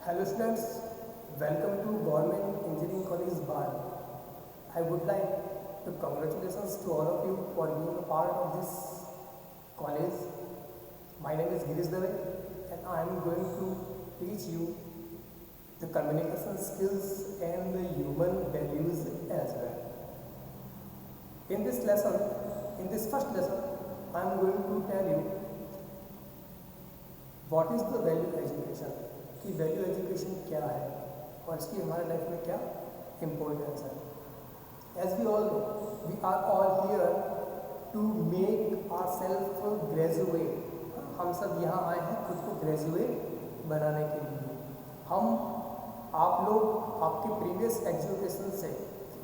Hello students, welcome to Government Engineering College Bar. I would like to congratulations to all of you for being a part of this college. My name is Girish Dave and I am going to teach you the communication skills and the human values as well. In this lesson, in this first lesson, I am going to tell you what is the value education, कि value education क्या है और इसकी हमारे life में क्या importance है। As we all know, we are all here to make our self graduate. हम सब यहाँ आए हैं खुद को ग्रेजुएट बनाने के लिए। आप लोग आपके प्रीवियस एजुकेशन से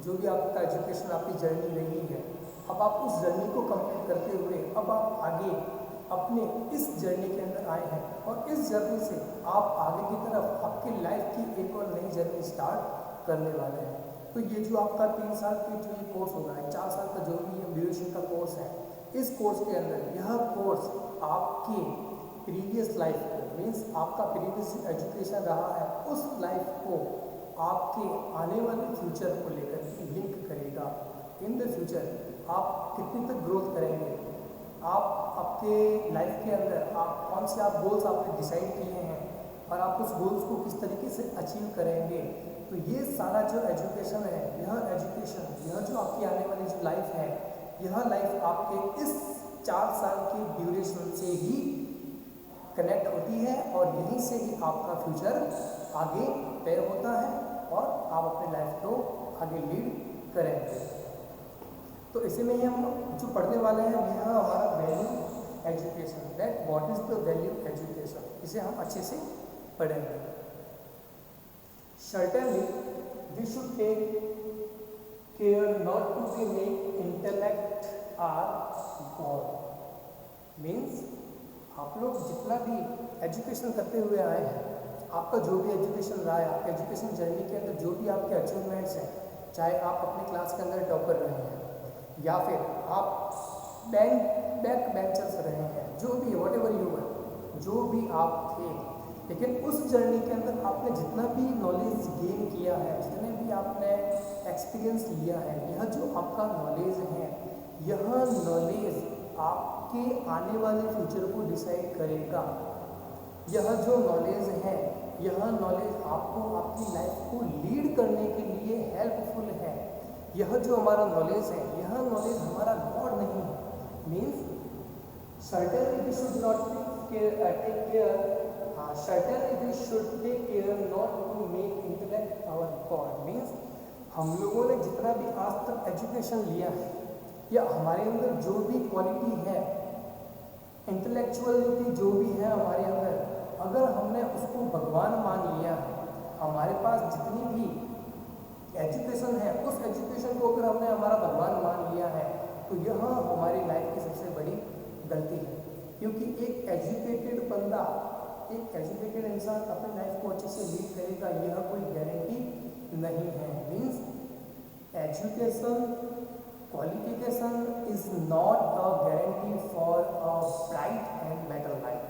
जो भी आपका एजुकेशन आपकी जर्नी रही है, अब आप उस जर्नी को कंप्लीट करते हुए अब आप आगे अपने इस जर्नी के अंदर आए हैं और इस जर्नी से आप आगे की तरफ आपकी लाइफ की एक और नई जर्नी स्टार्ट करने वाले हैं। तो ये जो आपका 3 साल की जो ये कोर्स होगा है, 4 साल का जो भी ये ड्यूरेशन का कोर्स है, इस कोर्स के अंदर यह कोर्स आपके प्रीवियस लाइफ को मीन्स आपका प्रीवियस एजुकेशन रहा है उस लाइफ को आपके आने वाले फ्यूचर को लेकर के लिंक करेगा। इन द फ्यूचर आप कितनी तक ग्रोथ करेंगे, आप आपके लाइफ के अंदर आप कौन से आप गोल्स आपने डिसाइड किए हैं और आप उस गोल्स को किस तरीके से अचीव करेंगे। तो ये सारा जो एजुकेशन है, यह एजुकेशन, यह जो आपकी आने वाली जो लाइफ है, यह लाइफ आपके इस 4 साल के ड्यूरेशन से ही कनेक्ट होती है और यहीं से ही आपका फ्यूचर आगे तय होता है और आप अपनी लाइफ को आगे लीड करेंगे। तो इसी में ही हम जो पढ़ने वाले हैं यह हमारा value education, that what is the value education, इसे हम अच्छे से पढ़ेंगे। Certainly we should take care not to be make intellect or God. Means आप लोग जितना भी एजुकेशन करते हुए आए हैं, आपका जो भी एजुकेशन रहा है, आपके एजुकेशन जर्नी के अंदर जो भी आपके अचीवमेंट्स हैं, चाहे आप अपने क्लास के अंदर टॉपर रहे हैं या फिर आप बैक बेंचर्स रहे हैं, जो भी वॉट एवर यू है, जो भी आप थे, लेकिन उस जर्नी के अंदर आपने जितना भी नॉलेज गेन किया है, जितने भी आपने एक्सपीरियंस लिया है, यह जो आपका नॉलेज है, यह नॉलेज आपके आने वाले फ्यूचर को डिसाइड करेगा। यह जो नॉलेज है, यह नॉलेज आपको आपकी लाइफ को लीड करने के लिए हेल्पफुल है। यह जो हमारा नॉलेज है, यह नॉलेज हमारा गॉड नहीं है। Means certainly we should not take care certainly we should take care not to make intellect our god। Means हम लोगों ने जितना भी आज तक एजुकेशन लिया है या हमारे अंदर जो भी क्वालिटी है, इंटेलेक्चुअलिटी जो भी है हमारे अंदर, अगर हमने उसको भगवान मान लिया है, हमारे पास जितनी भी एजुकेशन है उस एजुकेशन को अगर हमने हमारा भगवान मान लिया है, तो यह हमारी लाइफ की सबसे बड़ी गलती है। क्योंकि एक एजुकेटेड बंदा, एक एजुकेटेड इंसान अपनी लाइफ को अच्छे से लीड करेगा, यह कोई गारंटी नहीं है। Means education, qualification is not a guarantee for a bright and better life.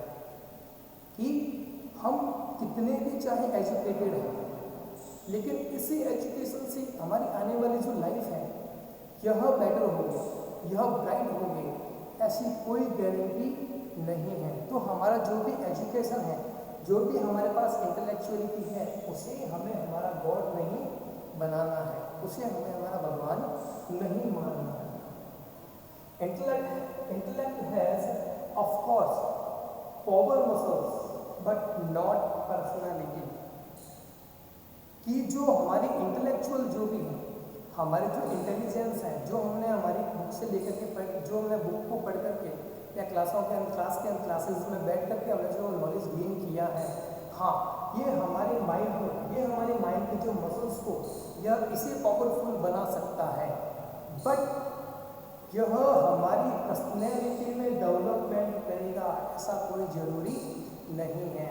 कि हम कितने भी चाहे एजुकेटेड हैं, लेकिन इसी एजुकेशन से हमारी आने वाली जो लाइफ है यह बेटर होगी, यह ब्राइट होगी, ऐसी कोई गारंटी नहीं है। तो हमारा जो भी एजुकेशन है, जो भी हमारे पास इंटेलेक्चुअलिटी है, उसे हमें हमारा गॉड नहीं बनाना है, उसे हमें हमारा भगवान नहीं मानना है। Intellect has of course power muscles but not personality. कि जो हमारी इंटेलेक्चुअल जो भी है, हमारी जो इंटेलिजेंस है, जो हमने हमारी बुक से लेकर के जो हमने बुक को पढ़ करके या क्लास के क्लासेस में बैठ करके हमने जो नॉलेज गेन किया है, हाँ, ये हमारे माइंड को, ये हमारे माइंड के जो मसल्स को यह इसे पावरफुल बना सकता है, बट यह हमारी पर्सनैलिटी में डेवलपमेंट करेगा ऐसा कोई ज़रूरी नहीं है।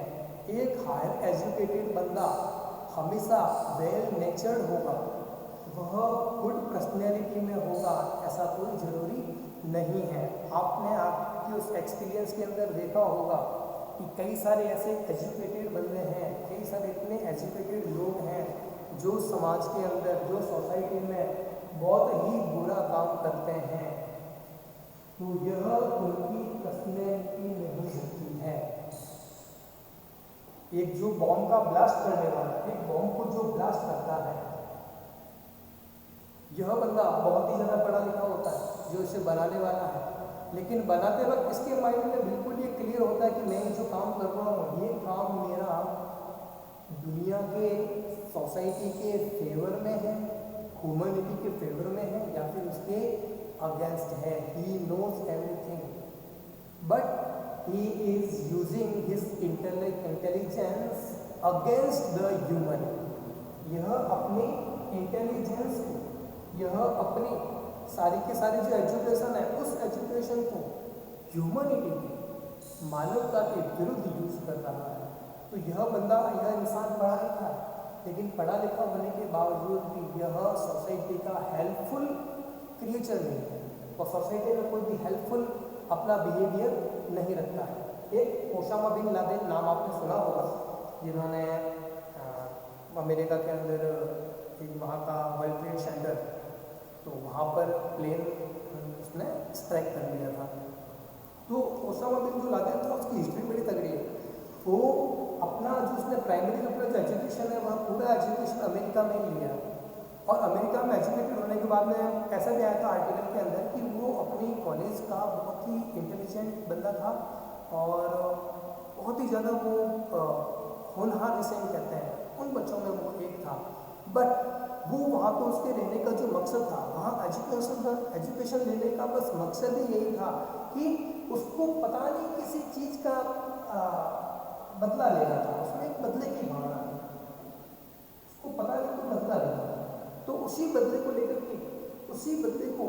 एक हायर एजुकेटेड बंदा हमेशा वेल नेचर्ड होगा, वह गुड पर्सनैलिटी में होगा, ऐसा कोई ज़रूरी नहीं है। आपने आपके उस एक्सपीरियंस के अंदर देखा होगा कि कई सारे ऐसे एजुकेटेड बंदे हैं, कई सारे इतने एजुकेटेड लोग हैं जो समाज के अंदर, जो सोसाइटी में बहुत ही बुरा काम करते हैं, तो यह उनकी पर्सनैलिटी नहीं होती है। एक जो बॉम्ब का ब्लास्ट करने वाला, एक बॉम्ब को जो ब्लास्ट करता है, यह बंदा बहुत ही ज़्यादा पढ़ा लिखा होता है जो इसे बनाने वाला है, लेकिन बनाते वक्त इसके माइंड में बिल्कुल ये क्लियर होता है कि मैं जो काम कर रहा हूँ, ये काम मेरा दुनिया के, सोसाइटी के फेवर में है, ह्यूमैनिटी के फेवर में है, या फिर उसके अगेंस्ट है। He knows everything, but he is using his intelligence against the human। यह अपनी इंटेलिजेंस को, यह अपनी सारी के सारी जो एजुकेशन है, उस एजुकेशन को ह्यूमनिटी की, मानवता के विरुद्ध यूज कर रहा है। तो यह बंदा, यह इंसान पढ़ा लिखा है, लेकिन पढ़ा लिखा होने के बावजूद भी यह सोसाइटी का हेल्पफुल क्रिएचर नहीं है, और सोसाइटी में कोई भी हेल्पफुल अपना बिहेवियर नहीं रखता है। एक ओसामा बिन लादेन नाम आपने सुना होगा, जिन्होंने अमेरिका के अंदर वहाँ का वर्ल्ड ट्रेड सेंटर, तो वहाँ पर प्लेन उसने स्ट्राइक कर लिया था। तो ओसामा बिन जो लादेन था, उसकी हिस्ट्री बड़ी तगड़ी है। वो अपना जो उसने प्राइमरी अपना जो एजुकेशन है, वह पूरा एजुकेशन अमेरिका में ही लिया, और अमेरिका में एजुकेटेड होने के बाद में ऐसा भी आया था आर्टिकल के अंदर कि वो अपनी कॉलेज का बहुत ही इंटेलिजेंट बंदा था, और बहुत ही ज़्यादा वो होनहार जिसे हम कहते हैं, उन बच्चों में वो एक था। बट वो वहाँ पे उसके रहने का जो मकसद था, वहाँ एजुकेशन लेने का बस मकसद ही यही था कि उसको पता नहीं किसी चीज़ का बदला लेना था, उसमें एक बदले की भावना थी, उसको पता नहीं तो बदला लेना था। तो उसी बदले को लेकर के, उसी बदले को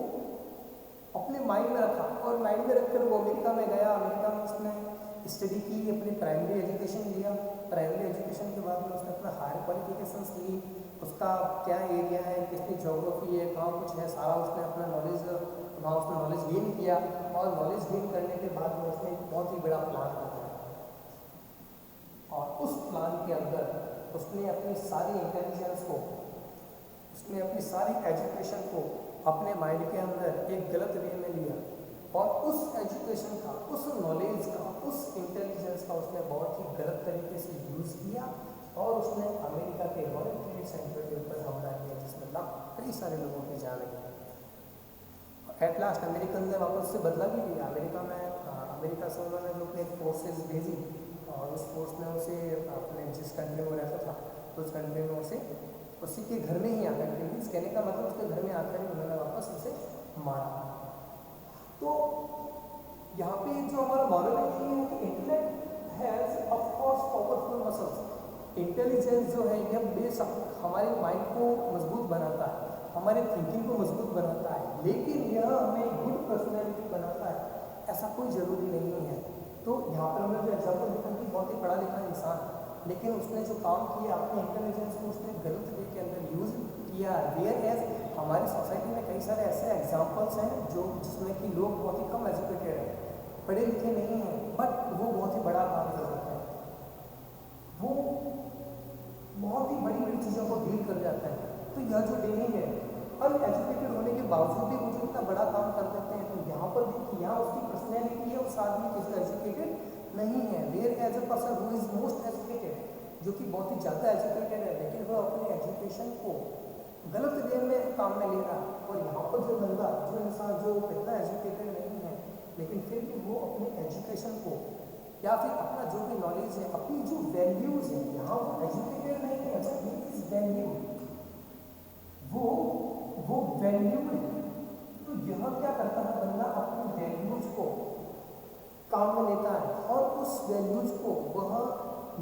अपने माइंड में रखा, और माइंड में रखकर वो अमेरिका में गया। अमेरिका में उसने स्टडी की, अपनी प्राइमरी एजुकेशन लिया। प्राइमरी एजुकेशन के बाद में उसने अपना हायर क्वालिफिकेशंस ली, उसका क्या एरिया है, कितनी ज्योग्राफी है, कहाँ कुछ है, सारा उसने अपना नॉलेज, वहाँ उसने नॉलेज गेन किया। और नॉलेज गेन करने के बाद में उसने एक बहुत ही बड़ा प्लान बनाया, और उस प्लान के अंदर उसने अपनी सारी इंटेलिजेंस को, उसने अपनी सारी एजुकेशन को अपने माइंड के अंदर एक गलत वे में लिया, और उस एजुकेशन का, उस नॉलेज का, उस इंटेलिजेंस का उसने बहुत ही गलत तरीके से यूज़ किया, और उसने अमेरिका के वर्ल्ड ट्रेड सेंटर के ऊपर हमला किया, जिसमें कई सारे लोगों की जान गई। एट लास्ट अमेरिकन ने वापस से बदला भी लिया। अमेरिका से उन्होंने जो अपने फोर्सेज भेजी, और उस फोर्स ने उसे अपने जिस कंट्री में रहता था, उस कंट्री में उसे उसी के घर में ही आकर के, मीन्स कहने का मतलब उसके घर में आकर ही उन्होंने वापस उसे मारा। तो यहाँ पे जो हमारा मॉरल है कि intellect has of course powerful muscles. Intelligence जो है यह बेशक हमारे माइंड को मजबूत बनाता है, हमारे थिंकिंग को मजबूत बनाता है, लेकिन यह हमें गुड पर्सनैलिटी बनाता है, ऐसा कोई ज़रूरी नहीं है। तो यहाँ पर हमने जो एग्जाम्पल देखा कि बहुत ही पढ़ा लिखा इंसान, लेकिन उसने जो काम किया, अपने इंटेलिजेंस को उसने गलत वे के अंदर यूज़ किया। वेयर एज हमारी सोसाइटी में कई सारे ऐसे एग्जाम्पल्स हैं जो जिसमें कि लोग बहुत ही कम एजुकेटेड हैं, पढ़े लिखे नहीं हैं, बट वो बहुत ही बड़ा काम कर सकते हैं, वो बहुत ही बड़ी बड़ी चीज़ों को डील कर जाते हैं। तो यह जो डीलिंग है, अनएजुकेटेड होने के बावजूद भी वो जो इतना बड़ा काम कर देते हैं, तो यहाँ पर देखिए, यहाँ उसकी पर्सनैलिटी है, उस आदमी की जो एजुकेटेड नहीं है। Whereas a person who is most educated, जो कि बहुत ही ज़्यादा एजुकेटेड है, लेकिन वह अपने एजुकेशन को गलत वे में काम में ले रहा है। और यहाँ पर जो बंदा, जो इंसान जो इतना एजुकेटेड नहीं है, लेकिन फिर भी वो अपने एजुकेशन को, या फिर अपना जो भी नॉलेज है, अपनी जो वैल्यूज़ है, यहाँ वो एजुकेटेड नहीं है, बट ही इज वैल्यू, वो वैल्यूड है। तो यह क्या करता है, बंदा अपनी वैल्यूज़ को काम में लेता है, और उस वैल्यूज़ को वह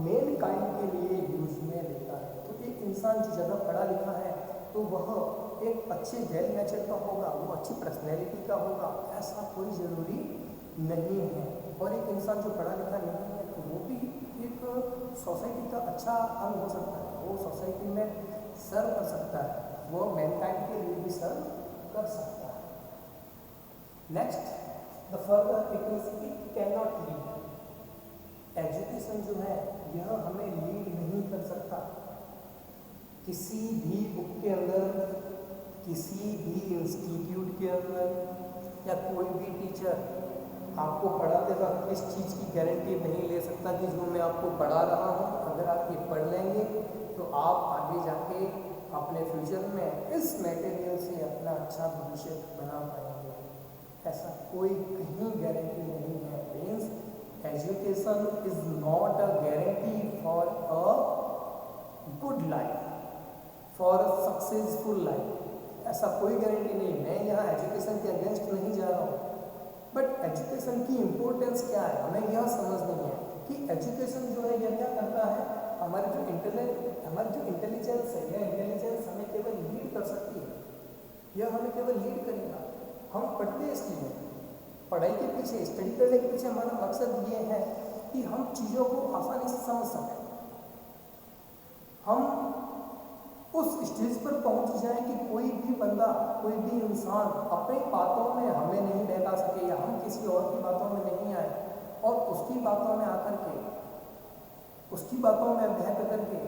मेन काइंड के लिए यूज में लेता है। तो एक इंसान जो ज़्यादा पढ़ा लिखा है, तो वह एक अच्छे वेल नेचर का होगा, वो अच्छी पर्सनैलिटी का होगा, ऐसा कोई ज़रूरी नहीं है। और एक इंसान जो पढ़ा लिखा नहीं है, तो वो भी एक सोसाइटी का अच्छा अंग हो सकता है, वो सोसाइटी में सर्व कर सकता है, वो मैनकाइंड के लिए भी सर्व कर सकता है। Next, the further it can not lead. Education जो है यह हमें लीड नहीं कर सकता। किसी भी बुक के अंदर, किसी भी इंस्टीट्यूट के अंदर या कोई भी टीचर आपको पढ़ाते वक्त इस चीज़ की गारंटी नहीं ले सकता कि जो मैं आपको पढ़ा रहा हूँ अगर आप ये पढ़ लेंगे तो आप आगे जाके अपने फ्यूचर में इस मटेरियल से अपना अच्छा भविष्य बना पाएंगे। ऐसा कोई कहीं गारंटी नहीं है। Means education is not a guarantee for a good life, for a successful life. ऐसा कोई गारंटी नहीं। मैं यहाँ एजुकेशन के अगेंस्ट नहीं जा रहा हूँ, बट एजुकेशन की इम्पोर्टेंस क्या है हमें यह समझनी है कि एजुकेशन जो है यह क्या करता है, हमारी जो इंटेलिजेंस है, यह इंटेलिजेंस हमें केवल लीड कर सकती है, यह हमें केवल लीड करेगा। हम पढ़ते इसलिए, पढ़ाई के पीछे, स्टडी करने के पीछे हमारा मकसद ये है कि हम चीज़ों को आसानी से समझ सकें, हम उस स्टेज पर पहुंच जाए कि कोई भी बंदा, कोई भी इंसान अपनी बातों में हमें नहीं बहका सके या हम किसी और की बातों में नहीं आए और उसकी बातों में आकर के, उसकी बातों में बहक करके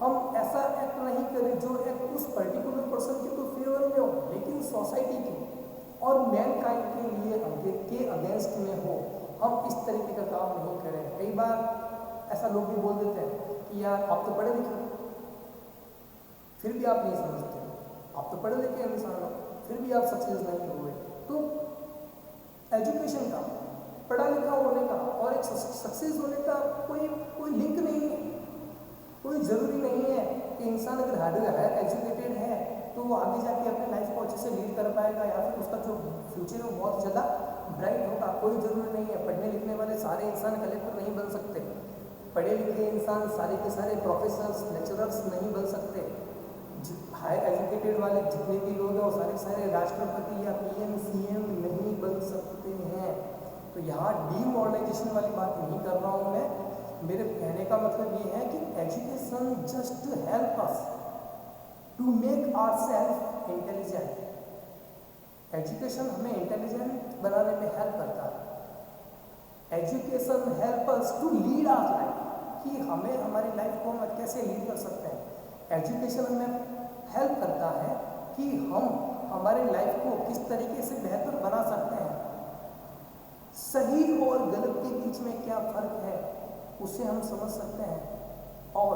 हम ऐसा एक्ट नहीं करें जो एक्ट उस पर्टिकुलर पर्सन के तो फेवर में हो लेकिन सोसाइटी के और मैनकाइंड के लिए के अगेंस्ट में हो। हम इस तरीके का काम नहीं करें। कई बार ऐसा लोग भी बोल देते हैं कि यार आप तो पढ़े लिखे, फिर भी आप नहीं समझते, आप तो पढ़े लिखे इंसान हो, फिर भी आप सक्सेस नहीं हुए। तो एजुकेशन का, पढ़ा लिखा होने का और एक सक्सेस होने का कोई लिंक नहीं है। कोई ज़रूरी नहीं है कि इंसान अगर हायर एजुकेटेड है तो वो आगे जाके अपने लाइफ को अच्छे से लीड कर पाएगा या फिर उसका जो फ्यूचर है वो बहुत ज़्यादा ब्राइट होगा। कोई ज़रूरी नहीं है। पढ़ने लिखने वाले सारे इंसान कलेक्टर नहीं बन सकते, पढ़े लिखे इंसान सारे के सारे प्रोफेसर्स, लेक्चरर्स नहीं बन सकते। हायर एजुकेटेड वाले जितने भी लोग हैं वो सारे राष्ट्रपति या PM CM नहीं बन सकते हैं। तो यहाँ डीमॉडर्नाइजेशन वाली बात नहीं कर रहा हूँ मैं। मेरे कहने का मतलब ये है कि education just help us to make ourself intelligent. Education हमें इंटेलिजेंट बनाने में हेल्प करता है। Education help us to lead our life, कि हमें हमारी लाइफ को हम कैसे लीड कर सकते हैं। एजुकेशन हमें हेल्प करता है कि हम हमारे लाइफ को किस तरीके से बेहतर बना सकते हैं। सही और गलत के बीच में क्या फ़र्क है उसे हम समझ सकते हैं। और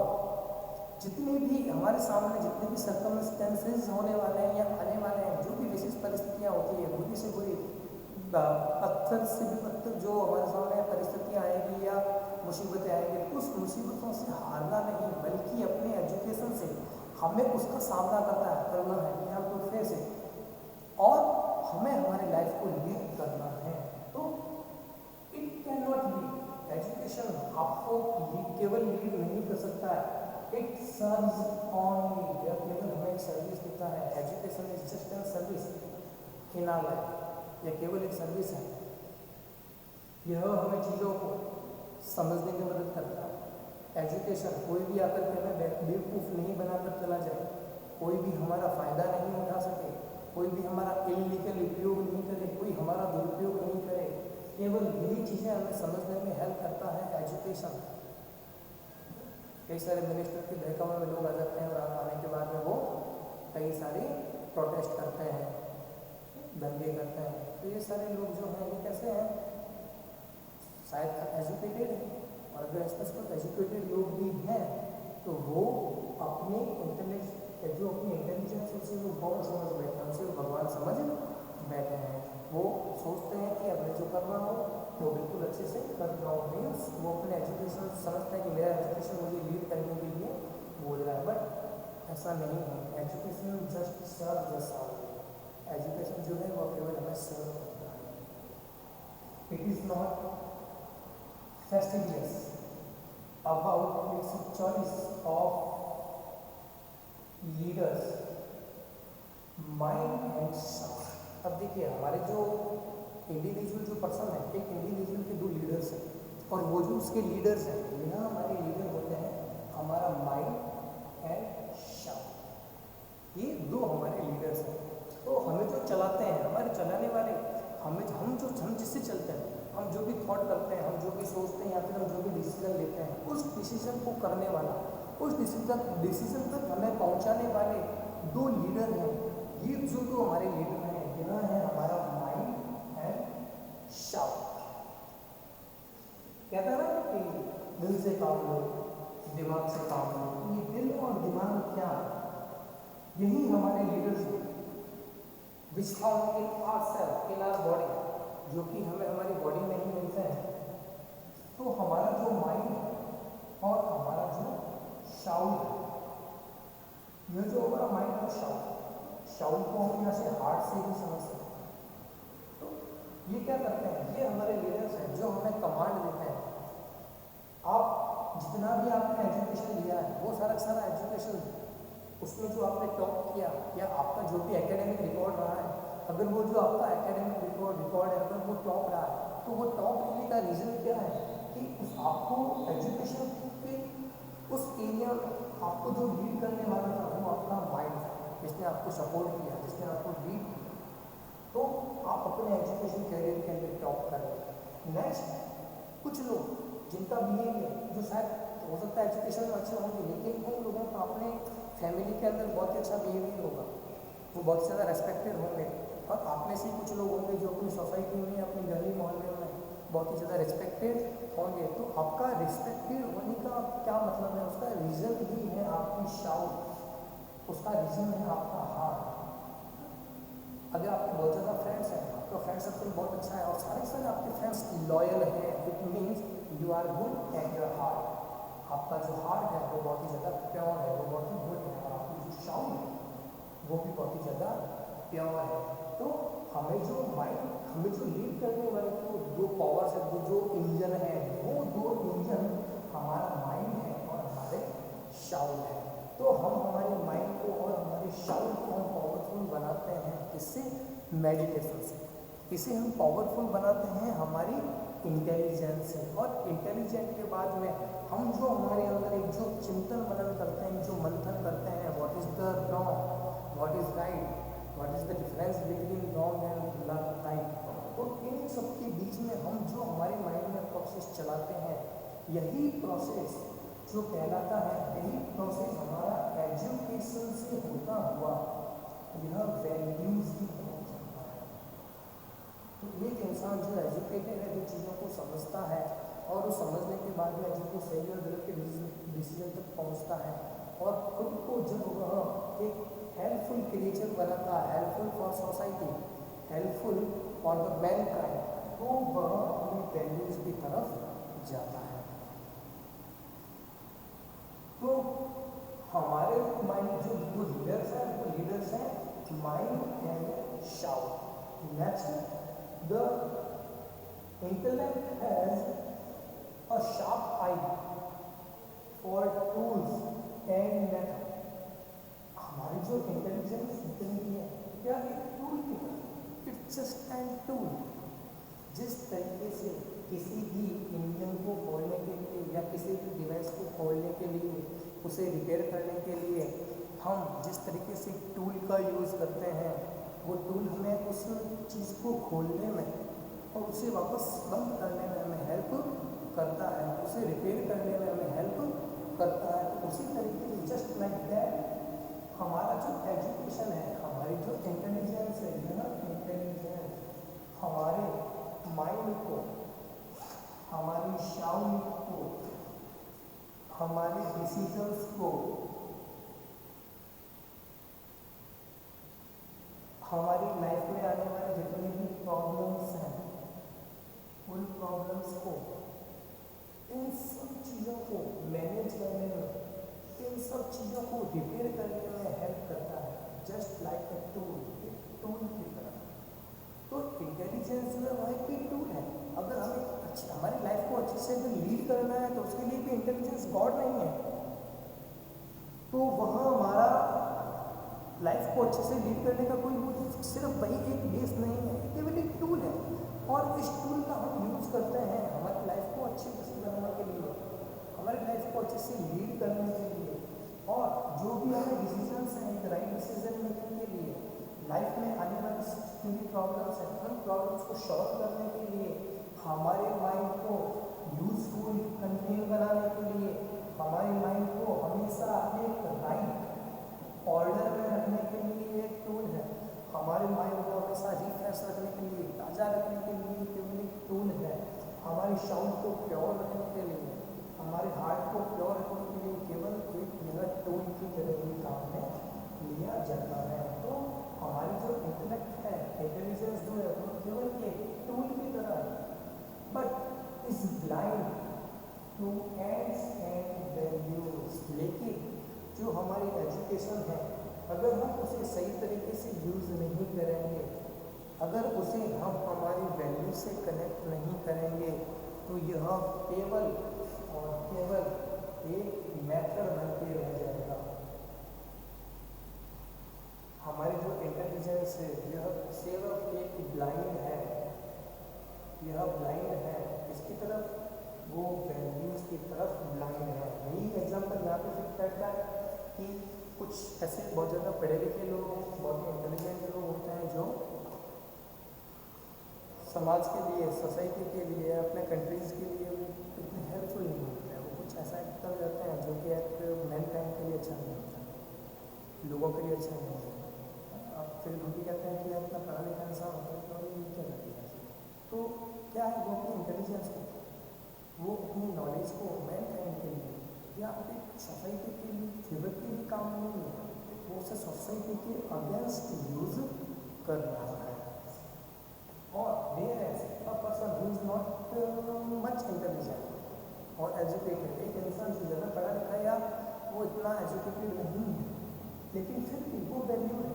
जितने भी हमारे सामने जितने भी सर्कमस्टेंसेस होने वाले हैं या आने वाले हैं, जो भी विशेष परिस्थितियाँ होती है, बुरी से बुरी, पत्थर से भी पत्थर जो हमारे सामने परिस्थितियाँ आएगी या मुसीबतें आएंगी, उस मुसीबतों से हारना नहीं बल्कि अपने एजुकेशन से हमें उसका सामना करना है कि हम तो फेस है और हमें हमारी लाइफ को लीड करना है। तो it can not lead, education आपको केवल लीड नहीं कर सकता है। इट सर्व्स ऑनली, यह केवल हमें एक सर्विस देता है। Education is just an service in our life, यह केवल एक सर्विस है। यह हमें चीज़ों को समझने में मदद करता है। एजुकेशन कोई भी आकर के हमें बेवकूफ़ नहीं बनाकर चला जाए, कोई भी हमारा फ़ायदा नहीं उठा सके, कोई भी हमारा इलीगल उपयोग नहीं करे, कोई हमारा दुरुपयोग नहीं करे। केवल यही चीज़ें हमें समझने में हेल्प करता है एजुकेशन। कई सारे मिनिस्टर के बहकावे में लोग आ जाते हैं और आने के बाद में वो कई सारे प्रोटेस्ट करते हैं, दंगे करते हैं। तो ये सारे लोग जो हैं ये कैसे हैं, शायद एजुकेटेड हैं। और अगर स्पेशल एजुकेटेड लोग भी हैं तो वो अपने जो अपनी इंटेलिजेंस उसे वो कौन समझ बैठे हैं, उसे वो भगवान समझ बैठे हैं। वो सोचते हैं कि अब मैं जो कर रहा हूँ वो बिल्कुल अच्छे से कर रहा हूँ। मीन्स वो अपने एजुकेशन समझते हैं कि मेरा एजुकेशन मुझे लीड करने के लिए बोल रहा है, बट ऐसा नहीं है। Education just serve the serve. Education जो है वो केवल हमें सर्व करता है। It is not fastidious about its choice of leaders, mind and soul। अब देखिए हमारे जो इंडिविजुअल जो पर्सन है, एक इंडिविजुअल के दो लीडर्स हैं और वो जो उसके लीडर्स हैं, यह हमारे लीडर होते हैं हमारा माइंड एंड सोल। ये दो हमारे लीडर्स हैं। तो हमें जो चलाते हैं, हमारे चलाने वाले, हम जिससे चलते हैं, हम जो भी थॉट करते हैं, हम जो भी सोचते हैं या फिर हम जो भी डिसीजन लेते हैं, उस डिसीजन को करने वाला, उस डिसीजन तक हमें पहुंचाने वाले दो लीडर हैं। ये जो दो हमारे लीडर हैं, यह है हमारा माइंड एंड शाउट। कहता है ना कि दिल से काम लो, दिमाग से काम लो। ये दिल और दिमाग क्या है? यही हमारे लीडर्स हैं, which found in ourselves, in our body, जो कि हमें हमारी बॉडी में ही मिलते हैं। तो हमारा जो माइंड है और हमारा जो शाउट है, यह जो हमारा माइंड और शाउट को हम यहाँ से हार्ट से भी समझ सकते हैं। तो ये क्या करते हैं? ये हमारे लीडर्स हैं जो हमें कमांड देते हैं। आप जितना भी आपने एजुकेशन लिया है, वो सारा एजुकेशन, उसमें जो आपने टॉप किया या आपका जो भी एकेडमिक रिकॉर्ड रहा है, अगर वो जो आपका एकेडमिक रिकॉर्ड है, अगर वो टॉप रहा है, तो वो टॉप रहने का रीज़न क्या है कि आपको एजुकेशन के उस एरिया में आपको जो लीड करने वाला था, वो आपका माइंड था, जिसने आपको सपोर्ट किया, जिसने आपको लीड किया। तो आप अपने एजुकेशन कैरियर के अंदर टॉप कर रहे हैं। नेक्स्ट, कुछ लोग जिनका बिहेवियर, जो शायद हो सकता है एजुकेशन में अच्छे होंगे, लेकिन उन लोगों का अपने फैमिली के अंदर बहुत ही अच्छा बिहेवियर होगा, वो बहुत ज़्यादा रेस्पेक्टेड होंगे। और आप में से कुछ लोग होंगे जो अपनी सोसाइटी में, अपनी गली मोहल्ले में बहुत ही ज़्यादा रिस्पेक्टेड होंगे। तो आपका रिस्पेक्टेड होने का क्या मतलब है? उसका रीज़न ही है आपकी शाउट, उसका रीज़न है आपका हार्ट। अगर आपके बहुत ज़्यादा फ्रेंड्स हैं, आपका फ्रेंड सर्कल बहुत अच्छा है और सारे आपके फ्रेंड्स लॉयल हैं, it means you are good at your heart. आपका जो हार्ट है वो बहुत ही ज़्यादा प्योर है, वो बहुत ही गुड है, और आपकी जो शाउट है वो भी बहुत ही ज़्यादा प्योर है। तो हमें जो माइंड, हमें जो लीड करने वाले तो दो पावर्स है, वो जो इंजन है, वो दो इंजन हमारा माइंड है और हमारे शाउट है। तो हम हमारे माइंड को और हमारे शाउट को हम पावरफुल बनाते हैं, किससे? मेडिटेशन से। इसे हम पावरफुल बनाते हैं हमारी इंटेलिजेंस से, और इंटेलिजेंट के बाद में हम जो हमारे अंदर एक जो चिंतन मनन करते हैं, जो मंथन करते हैं, what is the wrong, what is right, what is the difference between wrong and right. तो इन सब के बीच में हम जो हमारे माइंड में प्रोसेस चलाते हैं, यही प्रोसेस जो कहलाता है, यही प्रोसेस हमारा एजुकेशन से होता हुआ यह वैल्यूज की तरफ चलता है। तो एक इंसान जो एजुकेटेड है, जो चीज़ों को समझता है और उस समझने के बाद में जो सही और गलत के डिसीजन तक पहुंचता है, और खुद को जब वह एक हेल्पफुल क्रिएचर बनाता है, helpful for society, helpful for the Mankind, तो वह अपनी वैल्यूज की तरफ जाता है। तो हमारे माइंड जो दो लीडर्स हैं, वो लीडर्स हैं mind and shout. Next, the intellect has a sharp I for tools and method. हमारी जो इंटेलिजेंस इतनी है, क्या एक टूल की तरह, इट्स जस्ट एन टूल। जिस तरीके से किसी भी इंजन को खोलने के लिए या किसी भी डिवाइस को खोलने के लिए, उसे रिपेयर करने के लिए हम जिस तरीके से टूल का यूज़ करते हैं, वो टूल हमें उस चीज़ को खोलने में और उसे वापस बंद करने में हमें हेल्प करता है, उसे रिपेयर करने में हमें हेल्प करता है। तो उसी तरीके से जस्ट लाइक दैट हमारा जो एजुकेशन है, हमारी जो इंटेलिजेंस है, यह इंटेलिजेंस हमारे माइंड को, हमारी शाउट को, हमारे डिसीजंस को, हमारी लाइफ में आने वाले जितने भी प्रॉब्लम्स हैं, उन प्रॉब्लम्स को, इन सब चीज़ों को मैनेज करने में, इन सब चीज़ों को रिपेयर करने में हेल्प करता है, जस्ट लाइक अ टूल, एक टूल की तरह। तो इंटेलिजेंस जो है वह एक टूल है। अगर हमें हमारी लाइफ को अच्छे से अगर लीड करना है, तो उसके लिए भी इंटेलिजेंस गॉड नहीं है, तो वह हमारा लाइफ को अच्छे से लीड करने का कोई सिर्फ वही एक बेस नहीं है, केवल एक टूल है। और इस टूल का हम यूज़ करते हैं हमारी लाइफ को अच्छे से बनाने के लिए, हमारी लाइफ को अच्छे से लीड करने के लिए, और जो भी हमें डिसीजंस हैं, एक राइट डिसीजन मेकिंग के लिए, लाइफ में आने वाली जितनी भी प्रॉब्लम्स हैं, उन प्रॉब्लम्स को सॉल्व करने के लिए हमारे माइंड को यूजफुल कंटेंट बनाने के लिए, हमारे माइंड को हमेशा एक राइट ऑर्डर में रखने के लिए एक टूल है, हमारे माइंड को हमेशा रिफ्रेश रखने के लिए, ताज़ा रखने के लिए केवल एक टूल है, हमारी साउंड को प्योर रखने के लिए, हमारे हार्ट को प्योर रखने के लिए केवल एक यह टूल की तरह ही काम में लिया जाता है। तो हमारी जो इंटेलेक्ट है, इंटेलिजेंस जो है, वो केवल एक टूल की तरह है, but is blind two ends and values. लेकिन जो हमारी एजुकेशन है, अगर हम उसे सही तरीके से यूज़ नहीं करेंगे, अगर उसे हम हमारी वैल्यू से कनेक्ट नहीं करेंगे, तो यह केवल और केवल एक मेथड बन के रह जाएगा। हमारी जो इंटेलिजेंस है, यह सिर्फ एक ब्लाइंड है, यह ब्लाइंड है, इसकी तरफ, वो वैल्यूज की तरफ ब्लाइंड है। यही एग्जाम्पल यहाँ पे फिट करता है कि कुछ ऐसे बहुत ज़्यादा पढ़े लिखे लोग हैं, बहुत ही इंटेलिजेंट लोग होते हैं, जो समाज के लिए, सोसाइटी के लिए, अपने कंट्रीज़ के लिए इतने हेल्पफुल नहीं होते हैं। वो कुछ ऐसा कर जाते हैं जो कि एक मैनकाइंड के लिए अच्छा नहीं होता, लोगों के लिए अच्छा नहीं होता। अब फिर हम भी कहते हैं कि अपना पढ़ा लिखा इंसान होता है, तो ये क्या करते हैं? तो क्या है, वो अपनी इंटेलिजेंस को, वो अपनी नॉलेज को मैनकाइंड के लिए या एक सोसाइटी के लिए, फेवर के लिए काम नहीं है, वो उसे सोसाइटी के अगेंस्ट यूज कर रहा है। और whereas a person who is not much intelligent और एजुकेटेड, एक इंसान जो ज़्यादा पढ़ा लिखा या वो इतना एजुकेटेड नहीं है, लेकिन फिर भी वो वैल्यू है,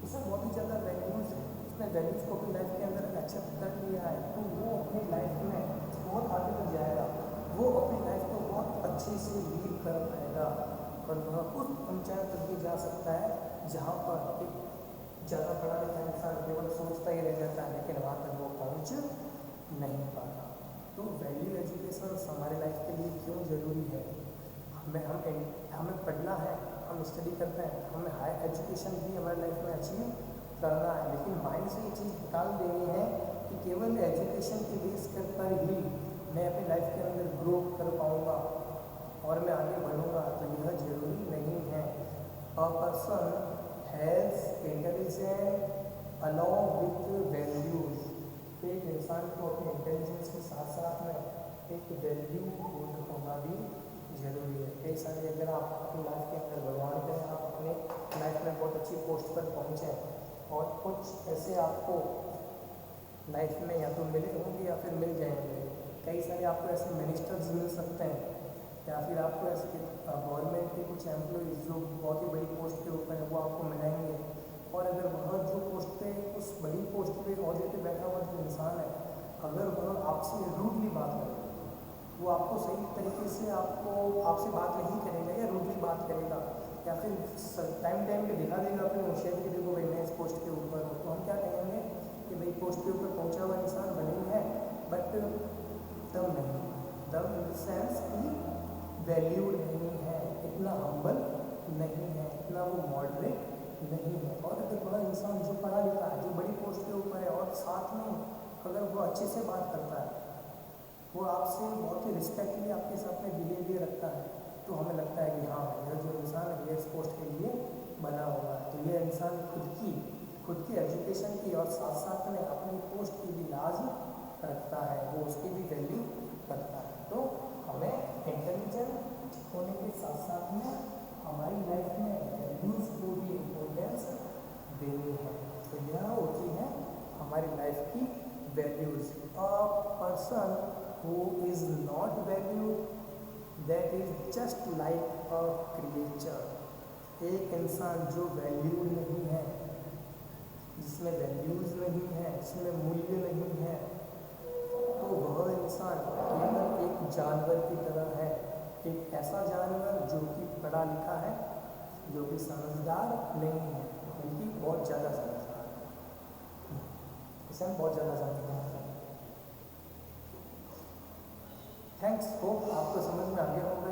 उसे बहुत ही ज़्यादा वैल्यूज है, उसने वैल्यूज को अपनी लाइफ के अंदर एक्सेप्ट कर लिया है, तो वो अपनी लाइफ में बहुत आगे तक जाएगा, वो अपनी लाइफ को बहुत अच्छे से लीड कर पाएगा और वह उस ऊंचाई तक भी जा सकता है जहाँ पर एक ज़्यादा पढ़ा लिखा इंसान केवल सोचता ही रह जाता है, लेकिन वहाँ तक वो पहुँच नहीं पाता। तो वैल्यू एजुकेशन हमारी लाइफ के लिए क्यों ज़रूरी है? हमें पढ़ना है, हम स्टडी करते हैं, हमें हाई एजुकेशन भी हमारी लाइफ में अचीव करना है, लेकिन माइंड से ये चीज़ निकाल देनी है कि केवल एजुकेशन के बेस पर ही मैं अपनी लाइफ के अंदर ग्रो कर पाऊँगा और मैं आगे बढ़ूँगा, तो यह ज़रूरी नहीं है। A person has intelligence along with values. एक इंसान को अपने इंटेलिजेंस के साथ साथ में एक वैल्यू होना भी ज़रूरी है। कई सारे, अगर आप अपनी लाइफ के अंदर भगवान करें, आप अपने लाइफ में बहुत अच्छी पोस्ट पर पहुँचें और कुछ ऐसे आपको लाइफ में या तो मिले होंगे या फिर मिल जाएंगे, कई सारे आपको ऐसे मिनिस्टर्स मिल सकते हैं या फिर आपको ऐसे गवर्नमेंट के कुछ एम्प्लॉइज़ जो बहुत ही बड़ी पोस्ट पे ऊपर है, वो आपको मिलेंगे। और अगर वह जो पोस्ट पे, उस बड़ी पोस्ट पे औहदे पे बैठा हुआ जो इंसान है, अगर वह आपसे रूडली बात करे, वो आपको सही तरीके से आपसे बात नहीं करेगा या रूडली बात करेगा, या फिर टाइम पे दिखा देगा अपने होशियारी कि देखो भाई मैं इस पोस्ट के ऊपर हूँ, तो हम क्या कहेंगे कि भाई पोस्ट के ऊपर पहुँचा हुआ इंसान भले ही है, बट दम नहीं, दम इन द सेंस कि वैल्यूड नहीं है, इतना हम्बल नहीं है, इतना वो मॉडरेट नहीं है। और अगर वह इंसान जो पढ़ा लिखा है, जो बड़ी पोस्ट के ऊपर है, और साथ में अगर वो अच्छे से बात करता है, वो आपसे बहुत ही रिस्पेक्टली आपके साथ में बिहेवियर रखता है, तो हमें लगता है कि हाँ यह जो इंसान है ये इस पोस्ट के लिए बना हुआ है। तो यह इंसान खुद की एजुकेशन की और साथ साथ में अपनी पोस्ट की भी लाज रखता है, वो उसकी भी वैल्यू करता है। तो हमें इंटेलिजेंट होने के साथ साथ में हमारी लाइफ में वैल्यूज़ को भी इम्पोर्टेंस देनी है। तो यह होती है हमारी लाइफ की values. A person who is not valued that is just like a creature. एक इंसान जो वैल्यूड नहीं है, जिसमें वैल्यूज़ नहीं है, जिसमें मूल्य नहीं है, तो वह इंसान केवल एक जानवर की तरह है। एक ऐसा जानवर जो कि पढ़ा लिखा है, जो कि समझदार नहीं है, बल्कि बहुत ज़्यादा समझदार है। इसे हम बहुत ज़्यादा समझदार हैं। थैंक्स, होप आपको समझ में आ गया होगा।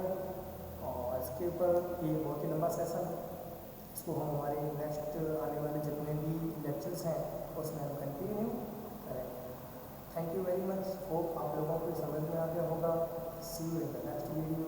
और इसके ऊपर ये बहुत ही लंबा सेशन है, इसको हम हमारे नेक्स्ट आने वाले जितने भी लेक्चर्स हैं उसमें हम कंटिन्यू करेंगे। Thank you very much, hope आप लोगों को समझ में आ गया होगा। See you in the next video.